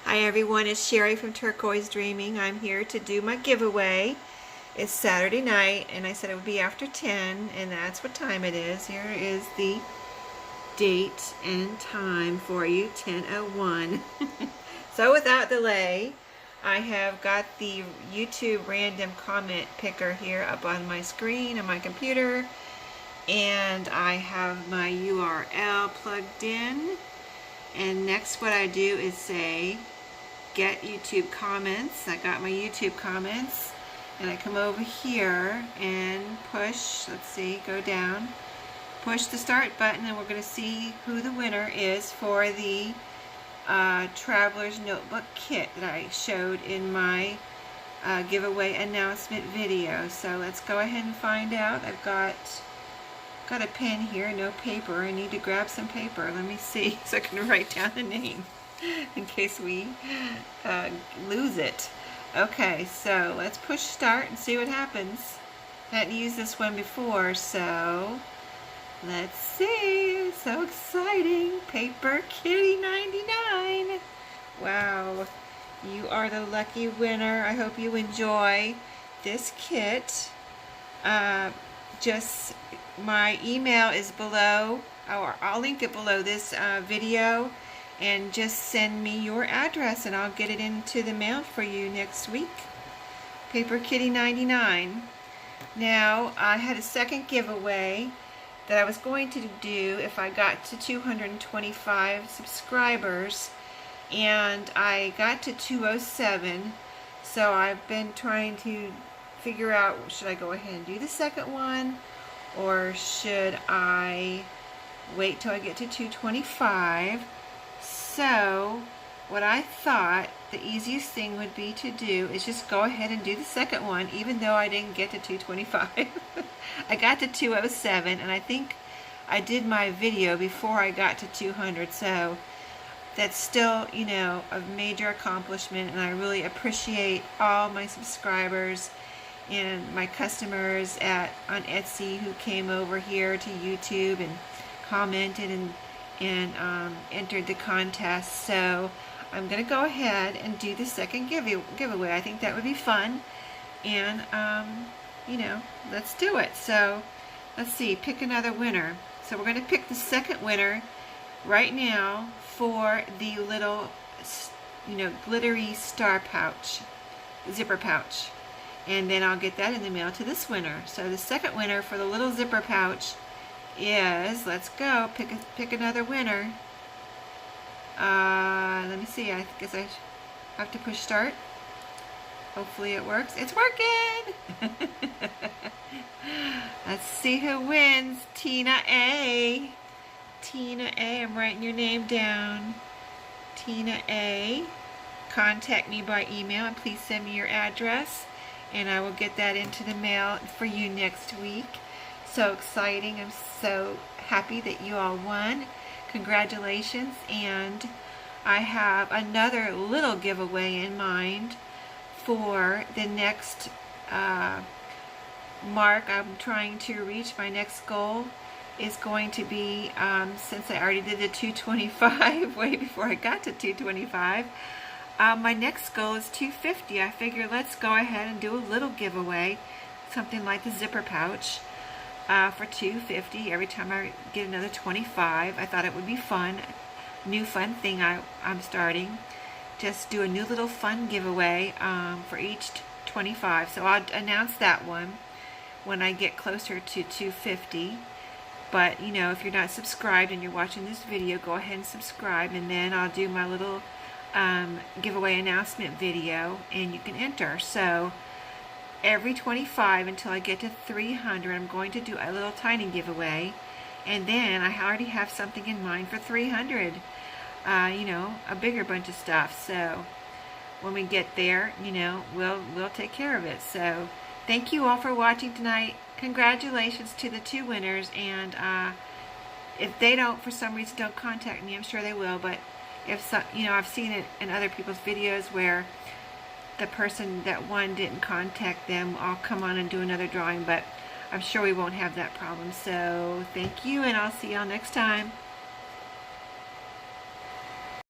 Hi everyone, it's Sherry from Turquoise Dreaming. I'm here to do my giveaway. It's Saturday night and I said it would be after 10 and that's what time it is. Here is the date and time for you, 10:01. So without delay, I have got the YouTube random comment picker here up on my screen on my computer, and I have my URL plugged in. And next what I do is say get YouTube comments. I got my YouTube comments and I come over here and push, let's see, go down, push the start button, and we're going to see who the winner is for the Traveler's Notebook kit that I showed in my giveaway announcement video. So let's go ahead and find out. I've got a pen here, no paper. I need to grab some paper. Let me see so I can write down the name in case we lose it. Okay, so let's push start and see what happens. Hadn't used this one before, so let's see. So exciting. Paper Kitty 99. Wow, you are the lucky winner. I hope you enjoy this kit. Just my email is below, or I'll link it below this video, and just send me your address and I'll get it into the mail for you next week. Paper Kitty 99. Now, I had a second giveaway that I was going to do if I got to 225 subscribers, and I got to 207, so I've been trying to figure out, should I go ahead and do the second one, or should I wait till I get to 225? So what I thought the easiest thing would be to do is just go ahead and do the second one, even though I didn't get to 225. I got to 207, and I think I did my video before I got to 200, so that's still, you know, a major accomplishment, and I really appreciate all my subscribers and my customers on Etsy who came over here to YouTube and commented and entered the contest. So I'm going to go ahead and do the second giveaway. I think that would be fun, and you know, let's do it. So let's see, pick another winner. So we're going to pick the second winner right now for the little, you know, glittery star pouch, zipper pouch. And then I'll get that in the mail to this winner. So the second winner for the little zipper pouch is, let's go, pick another winner. Let me see, I guess I have to push start. Hopefully it works. It's working! Let's see who wins. Tina A. Tina A, I'm writing your name down. Tina A. Contact me by email and please send me your address, and I will get that into the mail for you next week. So exciting. I'm so happy that you all won. Congratulations. And I have another little giveaway in mind for the next mark I'm trying to reach. My next goal is going to be, since I already did the 225 way before I got to 225, my next goal is 250. I figure let's go ahead and do a little giveaway, something like the zipper pouch, for 250 every time I get another 25. I thought it would be fun, new fun thing I'm starting. Just do a new little fun giveaway for each 25. So I'll announce that one when I get closer to 250. But you know, if you're not subscribed and you're watching this video, go ahead and subscribe, and then I'll do my little giveaway announcement video and you can enter. So every 25 until I get to 300, I'm going to do a little tiny giveaway, and then I already have something in mind for 300, you know, a bigger bunch of stuff. So when we get there, you know, we'll take care of it. So thank you all for watching tonight. Congratulations to the two winners, and if they don't, for some reason, don't contact me, I'm sure they will, but if so, you know, I've seen it in other people's videos where the person that won didn't contact them. I'll come on and do another drawing, but I'm sure we won't have that problem. So thank you, and I'll see y'all next time.